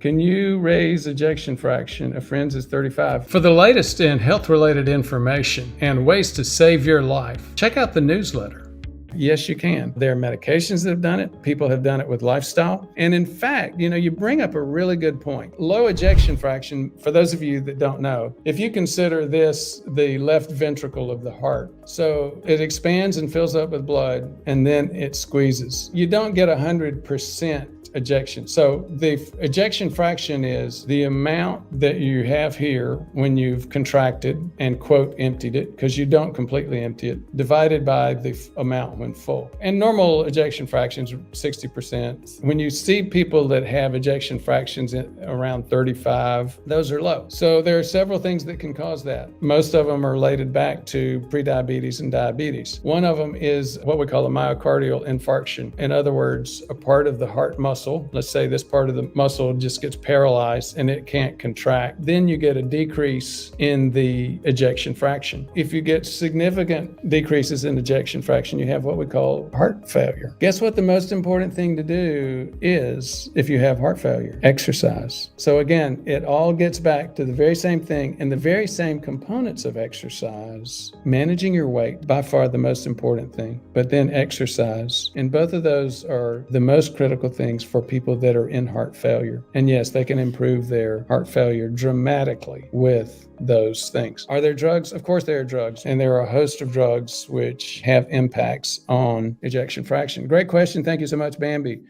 Can you raise ejection fraction? A friend's is 35. For the latest in health-related information and ways to save your life, check out the newsletter. Yes, you can. There are medications that have done it. People have done it with lifestyle. And in fact, you bring up a really good point. Low ejection fraction, for those of you that don't know, if you consider this the left ventricle of the heart, so it expands and fills up with blood, and then it squeezes. You don't get 100% ejection. So the ejection fraction is the amount that you have here when you've contracted and quote emptied it, because you don't completely empty it, divided by the amount when full. And normal ejection fractions are 60%. When you see people that have ejection fractions around 35, those are low. So there are several things that can cause that. Most of them are related back to prediabetes and diabetes. One of them is what we call a myocardial infarction. In other words, a part of the heart muscle, let's say this part of the muscle just gets paralyzed and it can't contract, then you get a decrease in the ejection fraction. If you get significant decreases in ejection fraction, you have what we call heart failure. Guess what the most important thing to do is if you have heart failure? Exercise. So again, it all gets back to the very same thing and the very same components of exercise. Managing your weight, by far the most important thing, but then exercise. And both of those are the most critical things for people that are in heart failure. And yes, they can improve their heart failure dramatically with those things. Are there drugs? Of course there are drugs. And there are a host of drugs which have impacts on ejection fraction. Great question. Thank you so much, Bambi.